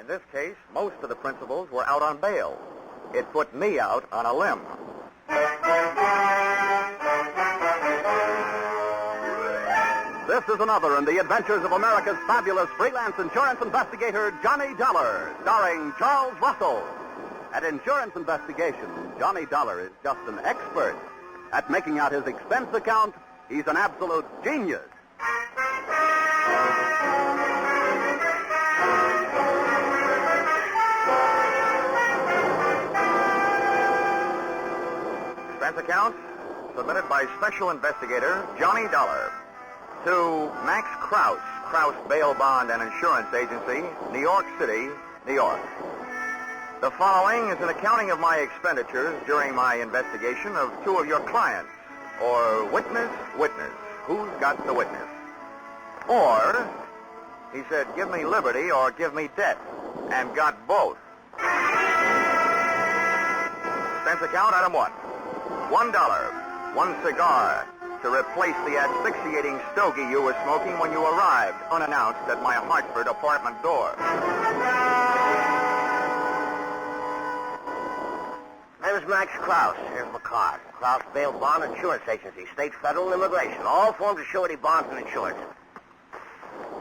In this case, most of the principals were out on bail. It put me out on a limb. This is another in the adventures of America's fabulous freelance insurance investigator, Johnny Dollar, starring Charles Russell. At insurance investigation, Johnny Dollar is just an expert. At making out his expense account, he's an absolute genius. Expense account submitted by Special Investigator Johnny Dollar to Max Krause, Krause Bail Bond and Insurance Agency, New York City, New York. The following is an accounting of my expenditures during my investigation of two of your clients, or witness. Who's got the witness? Or, he said, give me liberty or give me debt, and got both. Expense account, item 1. $1, 1 cigar, to replace the asphyxiating stogie you were smoking when you arrived, unannounced, at my Hartford apartment door. My name is Max Krause. Here's my card. Krause Bail Bond Insurance Agency, State, Federal, and Immigration. All forms of surety bonds and insurance.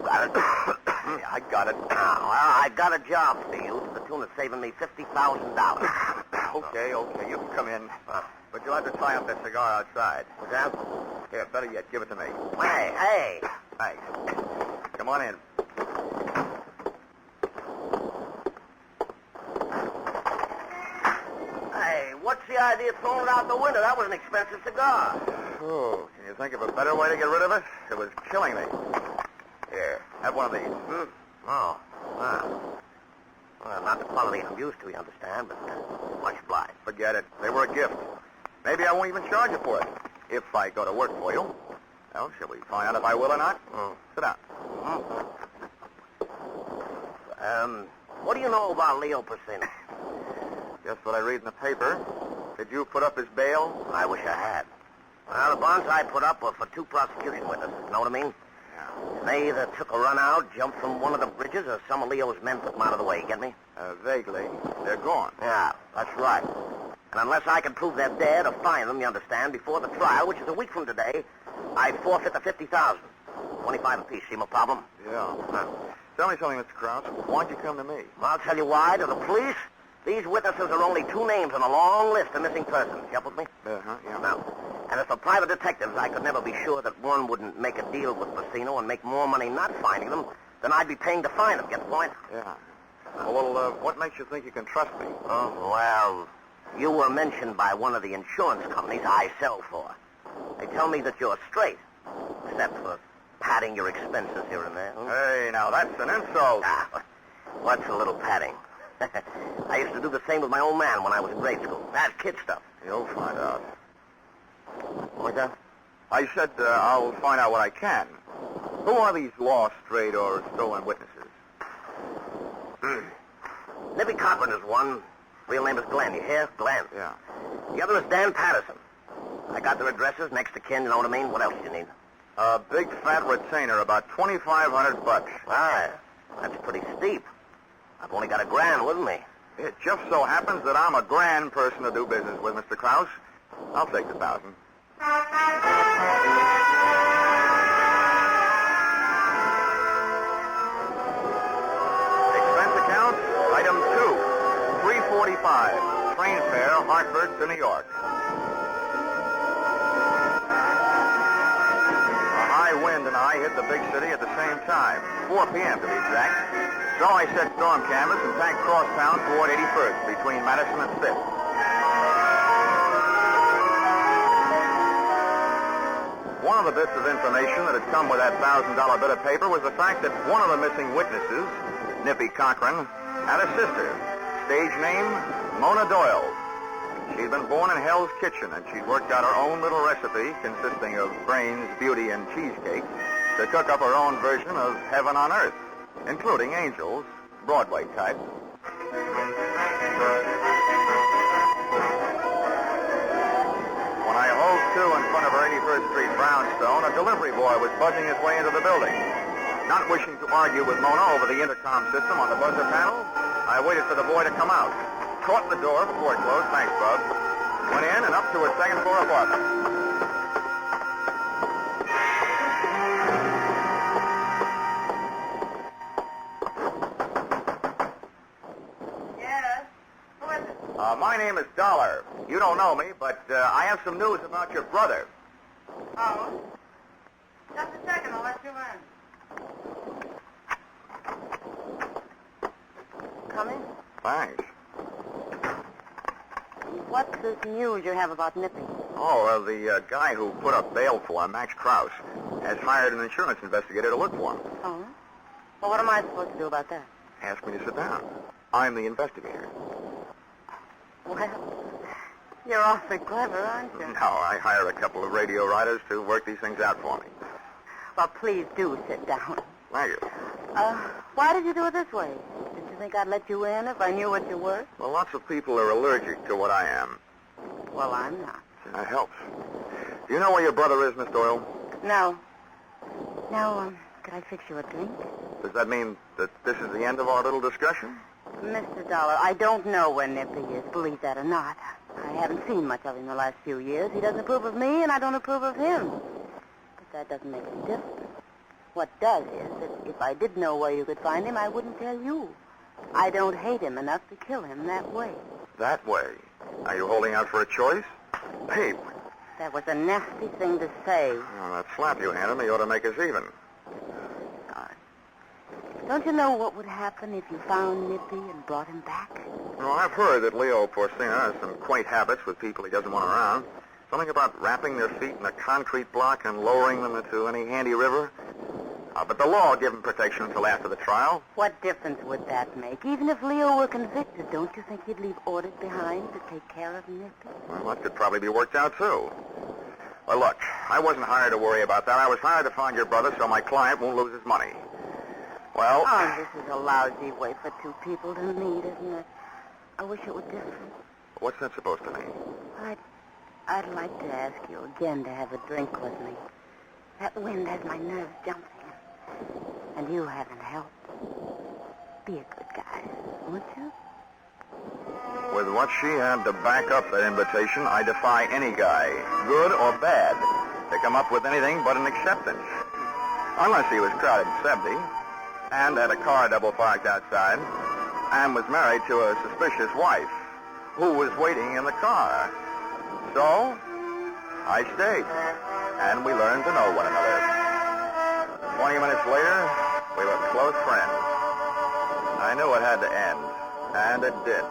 Got it? Yeah, I got it. Well, I got a job for you to the tune of saving me $50,000. Okay, you can come in. But you'll have to tie up that cigar outside. What's that? Here, better yet, give it to me. Hey. Thanks. Come on in. Hey, what's the idea of throwing it out the window? That was an expensive cigar. Oh, can you think of a better way to get rid of it? It was killing me. Here, have one of these. Oh, wow. Well, not the quality I'm used to, you understand, but much obliged. Forget it. They were a gift. Maybe I won't even charge you for it, if I go to work for you. Well, shall we find out if I will or not? Sit down. What do you know about Leo Persino? Just what I read in the paper. Did you put up his bail? I wish I had. Well, the bonds I put up were for 2 prosecution witnesses. Know what I mean? Yeah. They either took a run out, jumped from one of the bridges, or some of Leo's men put them out of the way. Get me? Vaguely. They're gone. Yeah, that's right. And unless I can prove they're dead or find them, you understand, before the trial, which is a week from today, I forfeit the $50,000. 25 apiece. See my problem? Yeah. Tell me something, Mr. Krause. Why'd you come to me? I'll tell you why. To the police, these witnesses are only 2 names on a long list of missing persons. You up with me? Yeah. Now, and as for private detectives, I could never be sure that one wouldn't make a deal with Persino and make more money not finding them than I'd be paying to find them. Get the point? Yeah. Well, what makes you think you can trust me? Oh, well, you were mentioned by one of the insurance companies I sell for. They tell me that you're straight, except for padding your expenses here and there. Hey, now, that's an insult. What's a little padding? I used to do the same with my old man when I was in grade school. That's kid stuff. You'll find out. What's that? I said I'll find out what I can. Who are these lost, strayed, or stolen witnesses? Nippy Cochran is one. Real name is Glenn. You hear? Glenn. Yeah. The other is Dan Patterson. I got their addresses, next to kin, you know what I mean? What else do you need? A big fat retainer, about $2,500. Ah, that's pretty steep. I've only got $1,000 with me. It just so happens that I'm a grand person to do business with, Mr. Krause. I'll take the 1,000. Expense account, item 2, $3.45, train fare, Hartford to New York. A high wind and I hit the big city at the same time, 4 p.m. to be exact. So I set storm canvas and tanked crosstown toward 81st, between Madison and 5th. One of the bits of information that had come with that $1,000 bit of paper was the fact that one of the missing witnesses, Nippy Cochran, had a sister. Stage name, Mona Doyle. She'd been born in Hell's Kitchen, and she'd worked out her own little recipe consisting of brains, beauty, and cheesecake to cook up her own version of heaven on earth, including angels, Broadway type. When I hove to in front of her 81st Street brownstone, a delivery boy was buzzing his way into the building. Not wishing to argue with Mona over the intercom system on the buzzer panel, I waited for the boy to come out. Caught the door before it closed. Thanks, Bub. Went in and up to a second-floor apartment. Yes? Who is it? My name is Dollar. You don't know me, but I have some news about your brother. Oh? Just a second, I'll let you in. Come in. Thanks. What's this news you have about Nippy? Oh, the guy who put up bail for him, Max Krause, has hired an insurance investigator to look for him. Oh? Well, what am I supposed to do about that? Ask me to sit down. I'm the investigator. Well, you're awfully clever, aren't you? No, I hire a couple of radio writers to work these things out for me. Well, please do sit down. Thank you. Why did you do it this way? Did you think I'd let you in if I knew what you were? Well, lots of people are allergic to what I am. Well, I'm not. That helps. Do you know where your brother is, Miss Doyle? No. Now, could I fix you a drink? Does that mean that this is the end of our little discussion? Mr. Dollar, I don't know where Nippy is, believe that or not. I haven't seen much of him the last few years. He doesn't approve of me, and I don't approve of him. But that doesn't make any difference. What does is that if I did know where you could find him, I wouldn't tell you. I don't hate him enough to kill him that way. That way? Are you holding out for a choice? Hey, That was a nasty thing to say. well, that slap you handed me ought to make us even. God. Don't you know what would happen if you found Nippy and brought him back? Well, I've heard that Leo Porcina has some quaint habits with people he doesn't want around. Something about wrapping their feet in a concrete block and lowering them into any handy river. But the law will give him protection until after the trial. What difference would that make? Even if Leo were convicted, don't you think he'd leave orders behind to take care of Nippy? Well, that could probably be worked out, too. Well, look, I wasn't hired to worry about that. I was hired to find your brother so my client won't lose his money. Well... Oh, this is a lousy way for two people to meet, isn't it? I wish it were different. What's that supposed to mean? I'd like to ask you again to have a drink with me. That wind has my nerves jumping. And you haven't helped. Be a good guy, won't you? With what she had to back up that invitation, I defy any guy, good or bad, to come up with anything but an acceptance. Unless he was crowded 70, and had a car double parked outside, and was married to a suspicious wife, who was waiting in the car. So, I stayed, and we learned to know one another. 20 minutes later, we were close friends. I knew it had to end, and it did.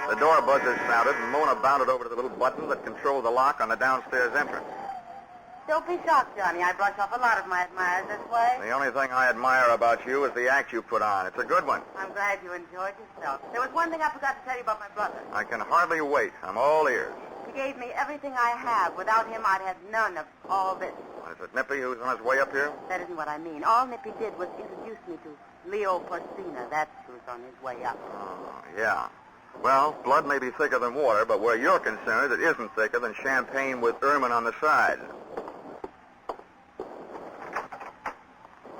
The door buzzer sounded, and Mona bounded over to the little button that controlled the lock on the downstairs entrance. Don't be shocked, Johnny. I brush off a lot of my admirers this way. The only thing I admire about you is the act you put on. It's a good one. I'm glad you enjoyed yourself. There was one thing I forgot to tell you about my brother. I can hardly wait. I'm all ears. He gave me everything I have. Without him, I'd have none of all this. Is it Nippy who's on his way up here? That isn't what I mean. All Nippy did was introduce me to Leo Porcina. That's who's on his way up. Oh, yeah. Well, blood may be thicker than water, but where you're concerned, it isn't thicker than champagne with ermine on the side.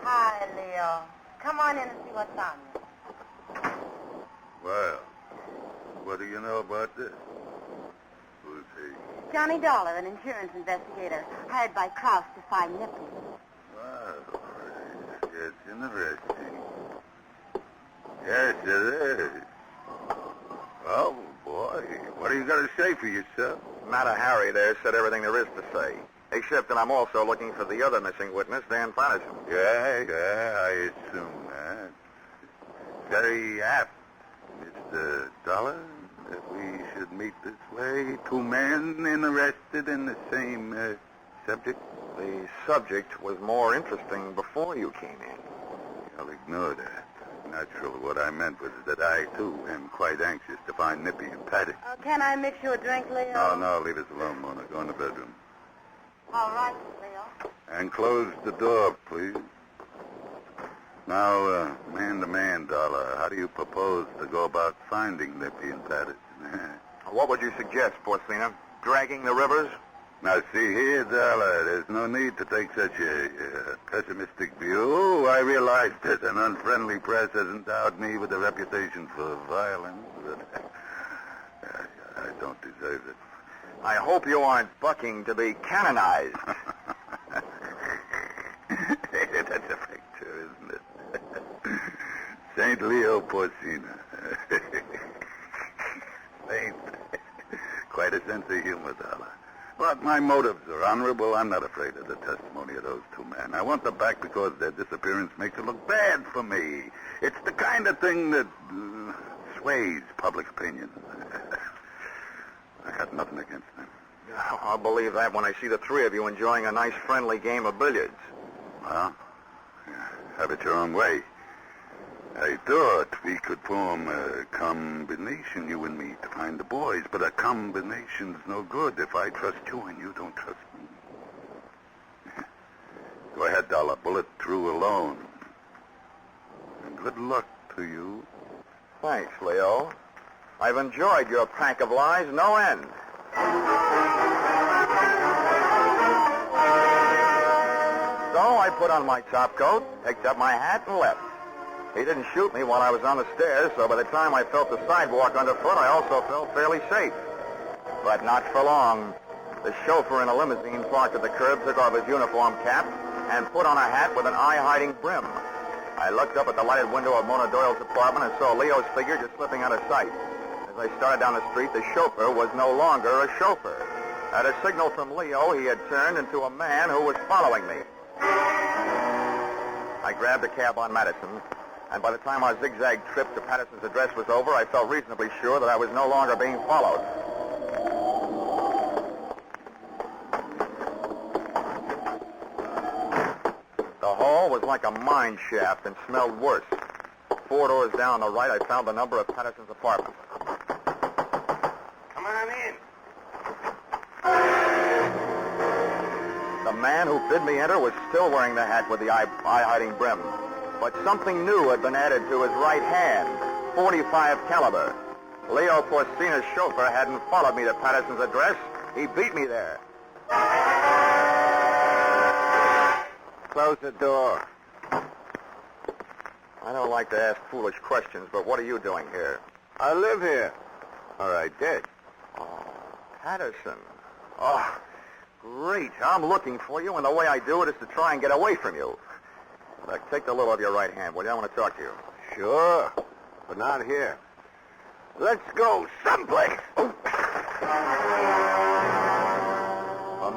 Hi, Leo. Come on in and see what's on you. Well, what do you know about this? Who's he? Johnny Dollar, an insurance investigator, hired by Krause to find Nippy. Well, it's interesting. Yes, it is. Oh, boy. What are you going to say for yourself? Matter Harry there said everything there is to say. Except that I'm also looking for the other missing witness, Dan Patterson. Yeah, I assume that. Very apt, Mr. Dollar, that we should meet this way. Two men interested in the same subject. The subject was more interesting before you came in. I'll ignore that. Natural, what I meant was that I, too, am quite anxious to find Nippy and Patty. Can I mix you a drink, Leo? No, leave us alone, Mona. Go in the bedroom. All right, Leo. And close the door, please. Now, man-to-man, Dollar, how do you propose to go about finding Nippy and Patterson? What would you suggest, Porcina? Dragging the rivers? Now, see here, Dollar, there's no need to take such a pessimistic view. I realize that an unfriendly press has endowed me with a reputation for violence, but I don't deserve it. I hope you aren't bucking to be canonized. That's a picture, isn't it? St. Leo Porcina. Saint. Quite a sense of humor, Dollar. But my motives are honorable. I'm not afraid of the testimony of those two men. I want them back because their disappearance makes it look bad for me. It's the kind of thing that sways public opinion. I got nothing against them. I'll believe that when I see the three of you enjoying a nice friendly game of billiards. Well, have it your own way. I thought we could form a combination, you and me, to find the boys, but a combination's no good if I trust you and you don't trust me. Go ahead, Dollar. Bullet through alone. And good luck to you. Thanks, Leo. I've enjoyed your pack of lies no end. So I put on my top coat, picked up my hat, and left. He didn't shoot me while I was on the stairs, so by the time I felt the sidewalk underfoot, I also felt fairly safe. But not for long. The chauffeur in a limousine parked at the curb took off his uniform cap and put on a hat with an eye-hiding brim. I looked up at the lighted window of Mona Doyle's apartment and saw Leo's figure just slipping out of sight. As I started down the street, the chauffeur was no longer a chauffeur. At a signal from Leo, he had turned into a man who was following me. I grabbed a cab on Madison, and by the time our zigzag trip to Patterson's address was over, I felt reasonably sure that I was no longer being followed. The hall was like a mine shaft and smelled worse. 4 doors down on the right, I found the number of Patterson's apartment. Come on in. The man who bid me enter was still wearing the hat with the eye-hiding brim. But something new had been added to his right hand, .45 caliber. Leo Porcina's chauffeur hadn't followed me to Patterson's address. He beat me there. Close the door. I don't like to ask foolish questions, but what are you doing here? I live here. Or I did. Oh, Patterson. Oh, great. I'm looking for you, and the way I do it is to try and get away from you. Look, take the little of your right hand, will you? I want to talk to you. Sure, but not here. Let's go someplace. For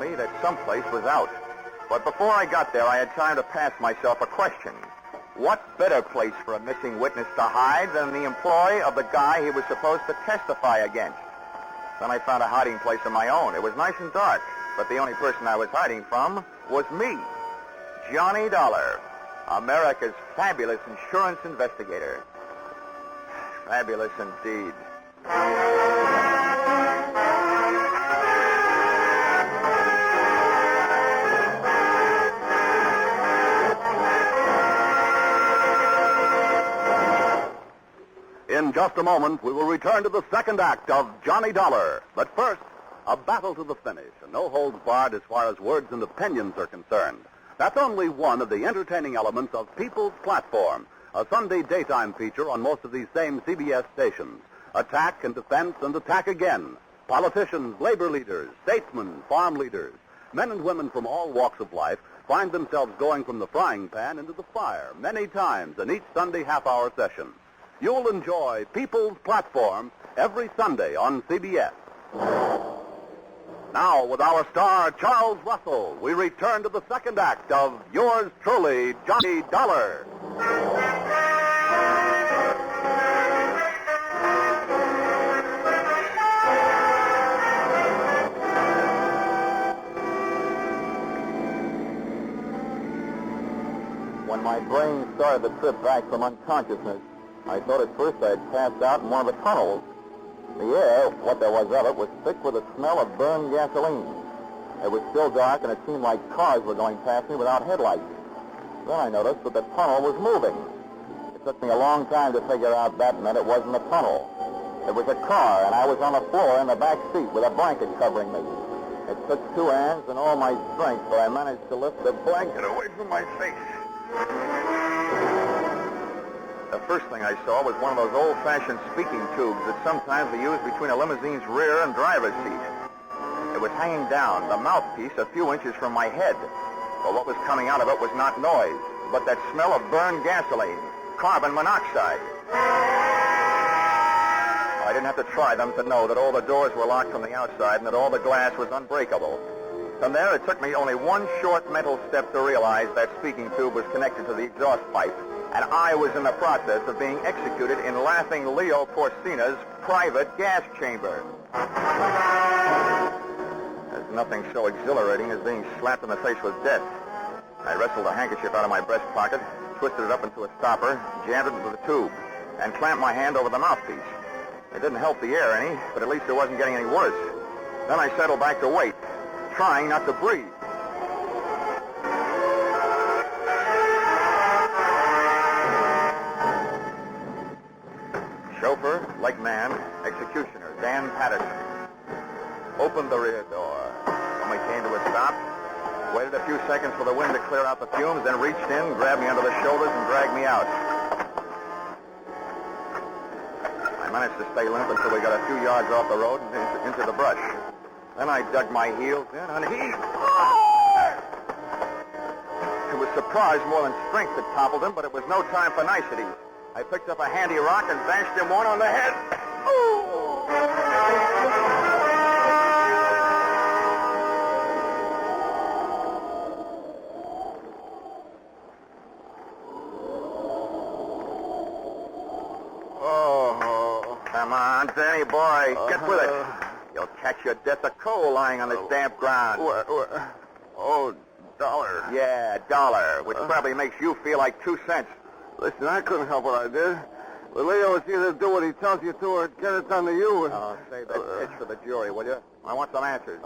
me, that someplace was out. But before I got there, I had time to pass myself a question. What better place for a missing witness to hide than the employ of the guy he was supposed to testify against? Then I found a hiding place of my own. It was nice and dark, but the only person I was hiding from was me, Johnny Dollar, America's fabulous insurance investigator. Fabulous indeed. In just a moment, we will return to the second act of Johnny Dollar. But first, a battle to the finish, and no holds barred as far as words and opinions are concerned. That's only one of the entertaining elements of People's Platform, a Sunday daytime feature on most of these same CBS stations. Attack and defense and attack again. Politicians, labor leaders, statesmen, farm leaders, men and women from all walks of life find themselves going from the frying pan into the fire many times in each Sunday half-hour session. You'll enjoy People's Platform every Sunday on CBS. Now, with our star, Charles Russell, we return to the second act of yours truly, Johnny Dollar. When my brain started the trip back from unconsciousness, I thought at first I had passed out in one of the tunnels. The air, what there was of it, was thick with the smell of burned gasoline. It was still dark, and it seemed like cars were going past me without headlights. Then I noticed that the tunnel was moving. It took me a long time to figure out that meant it wasn't a tunnel. It was a car, and I was on the floor in the back seat with a blanket covering me. It took two hands and all my strength, but I managed to lift the blanket away from my face. The first thing I saw was one of those old-fashioned speaking tubes that sometimes they use between a limousine's rear and driver's seat. It was hanging down, the mouthpiece a few inches from my head. But what was coming out of it was not noise, but that smell of burned gasoline, carbon monoxide. I didn't have to try them to know that all the doors were locked from the outside and that all the glass was unbreakable. From there, it took me only one short mental step to realize that speaking tube was connected to the exhaust pipe, and I was in the process of being executed in laughing Leo Porcina's private gas chamber. There's nothing so exhilarating as being slapped in the face with death. I wrestled a handkerchief out of my breast pocket, twisted it up into a stopper, jammed it into the tube, and clamped my hand over the mouthpiece. It didn't help the air any, but at least it wasn't getting any worse. Then I settled back to wait, trying not to breathe. Chauffeur, leg man, executioner, Dan Patterson. Opened the rear door. When we came to a stop, waited a few seconds for the wind to clear out the fumes, then reached in, grabbed me under the shoulders, and dragged me out. I managed to stay limp until we got a few yards off the road and into the brush. Then I dug my heels in and heaved. It was surprise more than strength that toppled him, but it was no time for niceties. I picked up a handy rock and bashed him one on the head. Oh, come on, Danny boy, get with it. You'll catch your death of cold lying on this damp ground. Oh, $1. Yeah, $1, which probably makes you feel like 2 cents. Listen, I couldn't help what I did. But Leo, it's either do what he tells you to or get it done to you. Oh, save that pitch for the jury, will you? I want some answers.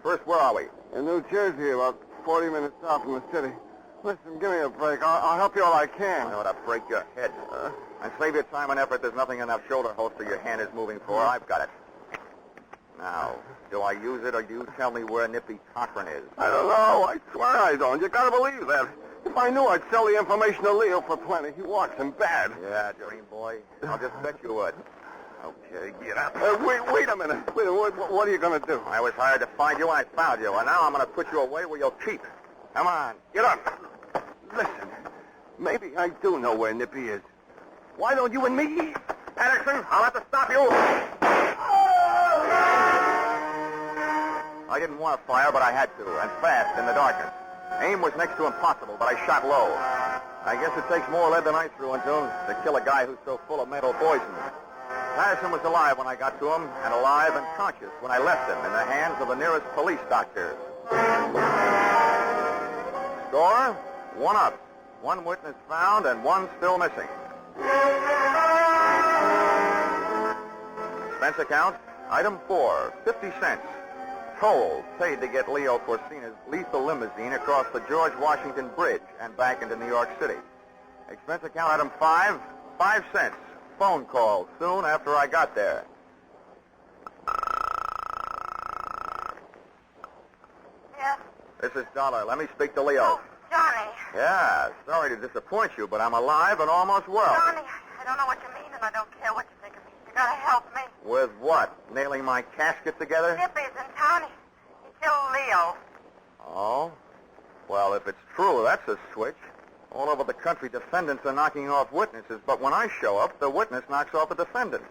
First, where are we? In New Jersey, about 40 minutes south from the city. Listen, give me a break. I'll help you all I can. I ought to break your head. And save your time and effort. There's nothing in that shoulder holster your hand is moving for. I've got it. Now, do I use it or do you tell me where Nippy Cochran is? I don't know. I swear I don't. You gotta believe that. If I knew, I'd sell the information to Leo for plenty. He wants him bad. Yeah, dream boy. I'll just bet you would. Okay, get up. Wait a minute. What are you going to do? I was hired to find you, and I found you. And now I'm going to put you away where you'll keep. Come on, get up. Listen, maybe I do know where Nippy is. Why don't you and me? Patterson, I'll have to stop you. I didn't want to fire, but I had to, and fast in the darkness. Aim was next to impossible, but I shot low. I guess it takes more lead than I threw into him to kill a guy who's so full of mental poison. Patterson was alive when I got to him, and alive and conscious when I left him in the hands of the nearest police doctor. Score, 1 up. 1 witness found and 1 still missing. Expense account, item 4, 50 cents. Toll paid to get Leo Porcina's lethal limousine across the George Washington Bridge and back into New York City. Expense account item 5, 5 cents. Phone call soon after I got there. Yes? This is Dollar. Let me speak to Leo. Oh, Johnny. Yeah, sorry to disappoint you, but I'm alive and almost well. Johnny, I don't know what you mean, and I don't care what you think of me. You gotta help me. With what? Nailing my casket together? Nippy's in town. He killed Leo. Oh? Well, if it's true, that's a switch. All over the country, defendants are knocking off witnesses, but when I show up, the witness knocks off the defendant.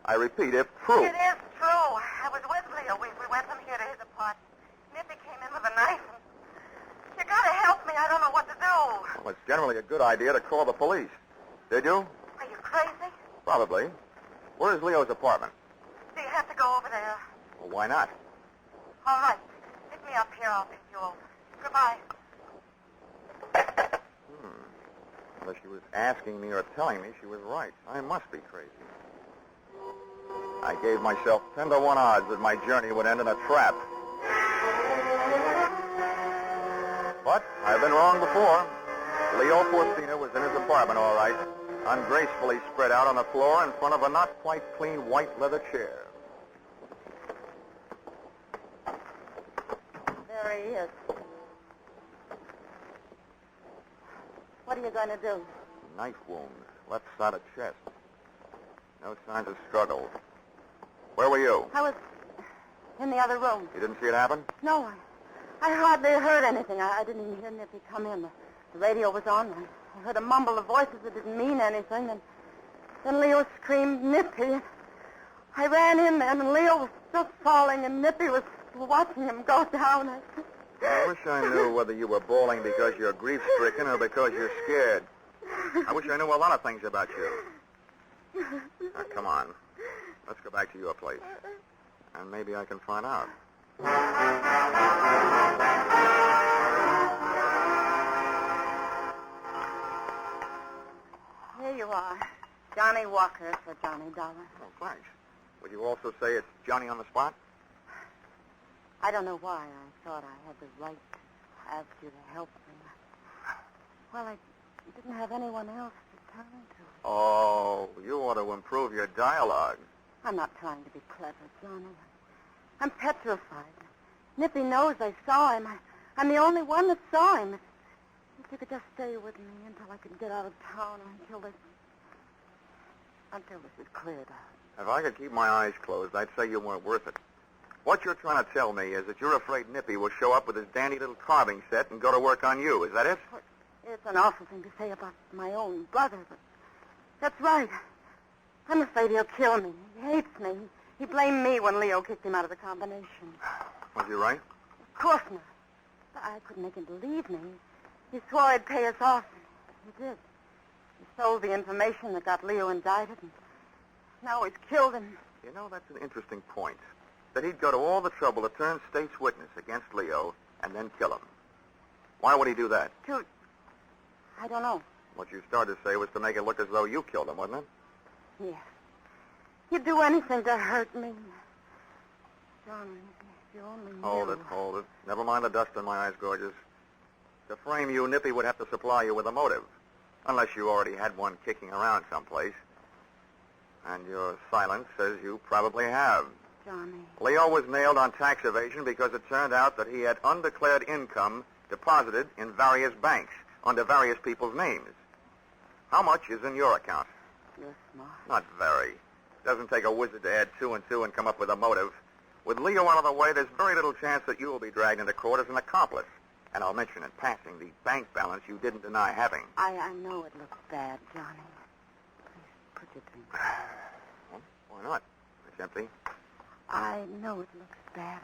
I repeat, if true. It is true. I was with Leo. We went from here to his apartment. Nippy came in with a knife, and you gotta help me. I don't know what to do. Well, it's generally a good idea to call the police. Did you? Are you crazy? Probably. Where is Leo's apartment? Do you have to go over there? Well, why not? All right. Pick me up here. I'll pick you over. Goodbye. Unless she was asking me or telling me, she was right. I must be crazy. I gave myself 10 to 1 odds that my journey would end in a trap. But I've been wrong before. Leo Porcina was in his apartment, all right, ungracefully spread out on the floor in front of a not quite clean white leather chair. he is. What are you going to do? Knife wound, left side of chest. No signs of struggle. Where were you? I was in the other room. You didn't see it happen? No, I hardly heard anything. I didn't even hear Nippy come in. The radio was on. I heard a mumble of voices that didn't mean anything. And then Leo screamed, Nippy. I ran in then, and Leo was just falling, and Nippy was watching him go down. I wish I knew whether you were bawling because you're grief-stricken or because you're scared. I wish I knew a lot of things about you. Now, come on. Let's go back to your place. And maybe I can find out. Here you are. Johnny Walker for Johnny Dollar. Oh, thanks. Would you also say it's Johnny on the spot? I don't know why I thought I had the right to ask you to help me. Well, I didn't have anyone else to turn to. Oh, you ought to improve your dialogue. I'm not trying to be clever, Johnny. I'm petrified. Nippy knows I saw him. I'm the only one that saw him. If you could just stay with me until I can get out of town or until this is cleared up. If I could keep my eyes closed, I'd say you weren't worth it. What you're trying to tell me is that you're afraid Nippy will show up with his dandy little carving set and go to work on you. Is that it? It's an awful thing to say about my own brother, but that's right. I'm afraid he'll kill me. He hates me. He blamed me when Leo kicked him out of the combination. Was he right? Of course not. I couldn't make him believe me. He swore he'd pay us off. He did. He sold the information that got Leo indicted, and now he's killed him. You know, that's an interesting point. That he'd go to all the trouble to turn state's witness against Leo and then kill him. Why would he do that? I don't know. What you started to say was to make it look as though you killed him, wasn't it? Yes. He'd do anything to hurt me. John, if you only knew. Hold it. Never mind the dust in my eyes, gorgeous. To frame you, Nippy would have to supply you with a motive. Unless you already had one kicking around someplace. And your silence says you probably have. Johnny. Leo was nailed on tax evasion because it turned out that he had undeclared income deposited in various banks under various people's names. How much is in your account? You're smart. Not very. Doesn't take a wizard to add 2 and 2 and come up with a motive. With Leo out of the way, there's very little chance that you will be dragged into court as an accomplice. And I'll mention in passing the bank balance you didn't deny having. I know it looks bad, Johnny. Please put your drink down. Well, why not? It's empty. I know it looks bad.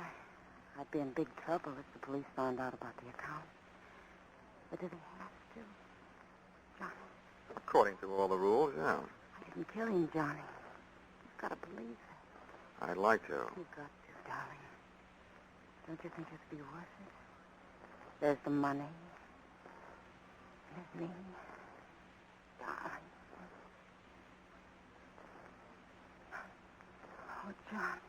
I'd be in big trouble if the police found out about the account. But do they have to? Johnny. According to all the rules, yeah. I didn't kill him, Johnny. You've got to believe it. I'd like to. You've got to, darling. Don't you think it'd be worth it? There's the money. There's me. Darling. Oh, John.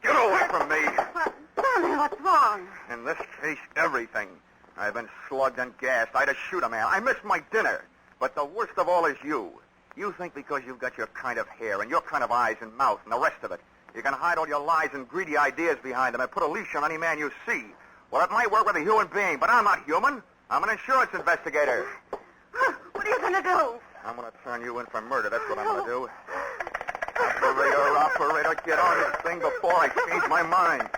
Get away from me! What? Johnny, what's wrong? In this case, everything. I've been slugged and gassed. I'd have shoot a man. I missed my dinner. But the worst of all is you. You think because you've got your kind of hair and your kind of eyes and mouth and the rest of it, you can hide all your lies and greedy ideas behind them and put a leash on any man you see. Well, it might work with a human being, but I'm not human. I'm an insurance investigator. What are you going to do? I'm going to turn you in for murder. That's what I'm going to do. Operator, get on this thing before I change my mind.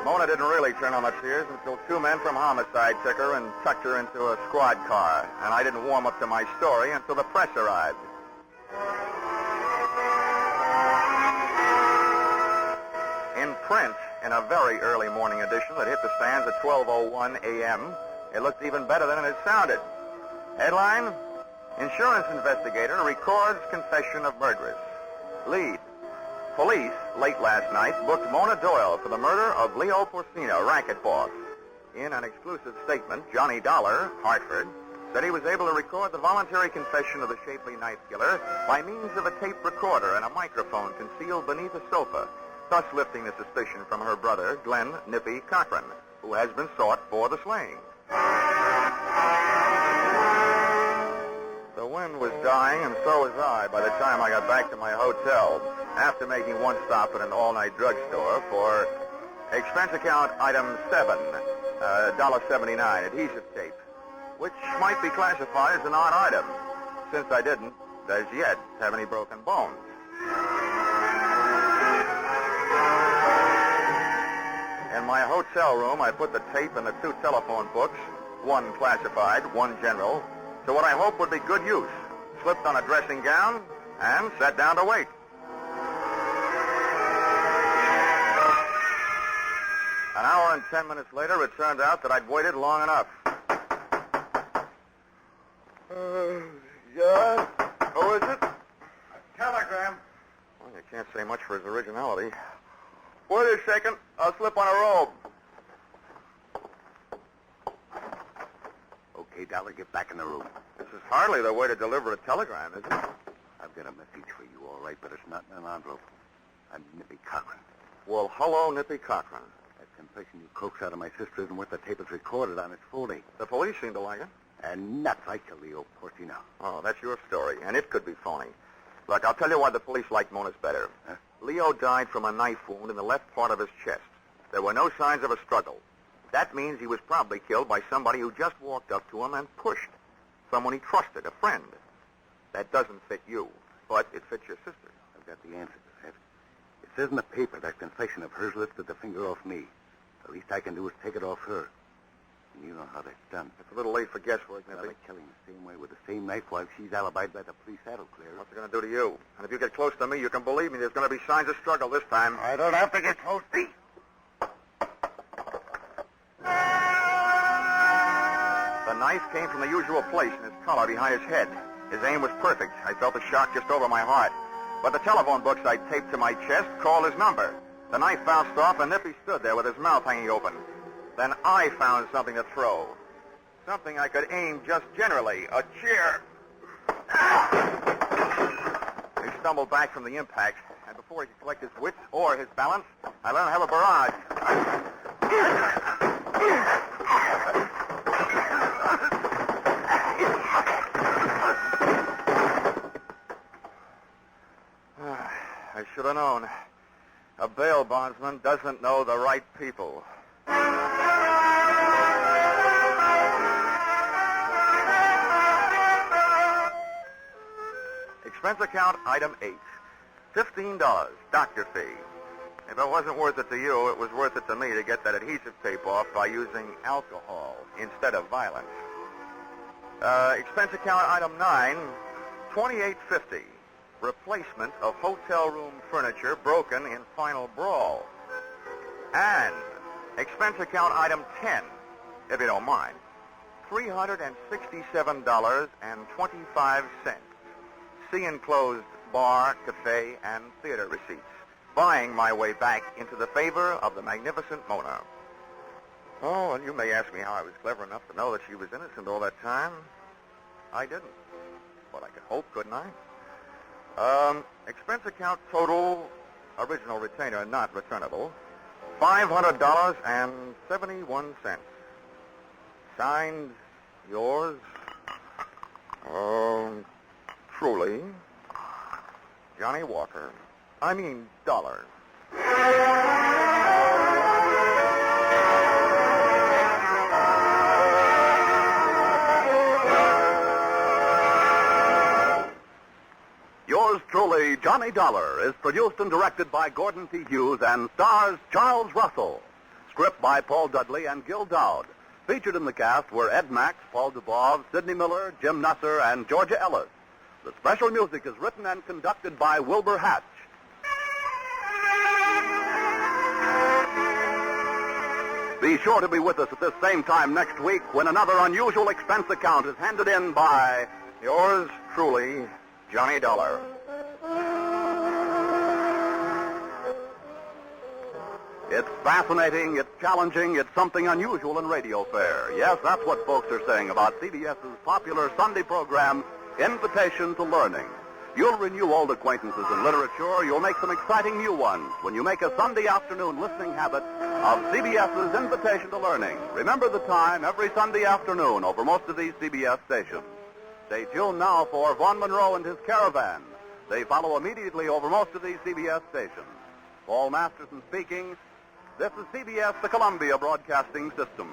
Mona didn't really turn on the tears until 2 men from homicide took her and tucked her into a squad car. And I didn't warm up to my story until the press arrived. In print, in a very early morning edition that hit the stands at 12:01 a.m., it looked even better than it had sounded. Headline, Insurance Investigator Records Confession of Murderess. Lead, Police, late last night, booked Mona Doyle for the murder of Leo Porcino, racket boss. In an exclusive statement, Johnny Dollar, Hartford, said he was able to record the voluntary confession of the shapely knife killer by means of a tape recorder and a microphone concealed beneath a sofa, thus lifting the suspicion from her brother, Glenn Nippy Cochran, who has been sought for the slaying. The wind was dying, and so was I by the time I got back to my hotel. after making one stop at an all-night drugstore for expense account item 7, $1.79 adhesive tape, which might be classified as an odd item, since I didn't, as yet, have any broken bones. In my hotel room, I put the tape and the 2 telephone books, one classified, one general, to what I hoped would be good use, slipped on a dressing gown, and sat down to wait. An hour and 10 minutes later, it turned out that I'd waited long enough. Yes? Who is it? A telegram. Well, you can't say much for his originality. Wait a second. I'll slip on a robe. Okay, Dollar, get back in the room. This is hardly the way to deliver a telegram, is it? I've got a message for you, all right, but it's not in an envelope. I'm Nippy Cochran. Well, hello, Nippy Cochran. That confession you coaxed out of my sister isn't what the tape is recorded on. It's phony. The police seem to like it. And nuts. I killed Leo Porcino. Oh, that's your story, and it could be phony. Look, I'll tell you why the police like Mona's better. Huh? Leo died from a knife wound in the left part of his chest. There were no signs of a struggle. That means he was probably killed by somebody who just walked up to him and pushed. Someone he trusted, a friend. That doesn't fit you, but it fits your sister. I've got the answer to that. It says in the paper that confession of hers lifted the finger off me. The least I can do is take it off her. And you know how that's done. It's a little late for guesswork, Well, Nippy. like killing the same way with the same knife while she's alibied by the police, that'll clear her. What's it going to do to you? And if you get close to me, you can believe me, there's going to be signs of struggle this time. I don't have to get close to you. The knife came from the usual place in his collar behind his head. His aim was perfect. I felt the shock just over my heart. But the telephone books I taped to my chest called his number. The knife bounced off, and Nippy stood there with his mouth hanging open. Then I found something to throw. Something I could aim just generally. A chair. He stumbled back from the impact, and before he could collect his wits or his balance, I let him have a barrage. I should have known. A bail bondsman doesn't know the right people. Expense account item 8. $15, doctor fee. If it wasn't worth it to you, it was worth it to me to get that adhesive tape off by using alcohol instead of violence. Expense account item 9, $28.50. Replacement of hotel room furniture broken in final brawl. And expense account item 10, if you don't mind, $367.25. See enclosed bar, cafe, and theater receipts. Buying my way back into the favor of the magnificent Mona. Oh, and you may ask me how I was clever enough to know that she was innocent all that time. I didn't. But I could hope, couldn't I? Expense account total, original retainer not returnable, $500.71. Signed, yours, truly, Johnny Walker. I mean, Dollar. Yours truly, Johnny Dollar, is produced and directed by Gordon T. Hughes and stars Charles Russell. Script by Paul Dudley and Gil Dowd. Featured in the cast were Ed Max, Paul Dubov, Sidney Miller, Jim Nusser, and Georgia Ellis. The special music is written and conducted by Wilbur Hatch. Be sure to be with us at this same time next week when another unusual expense account is handed in by Yours truly, Johnny Dollar. It's fascinating, it's challenging, it's something unusual in radio fare. Yes, that's what folks are saying about CBS's popular Sunday program, Invitation to Learning. You'll renew old acquaintances in literature. You'll make some exciting new ones when you make a Sunday afternoon listening habit of CBS's Invitation to Learning. Remember the time every Sunday afternoon over most of these CBS stations. Stay tuned now for Vaughn Monroe and his Caravan. They follow immediately over most of these CBS stations. Paul Masterson speaking. This is CBS, the Columbia Broadcasting System.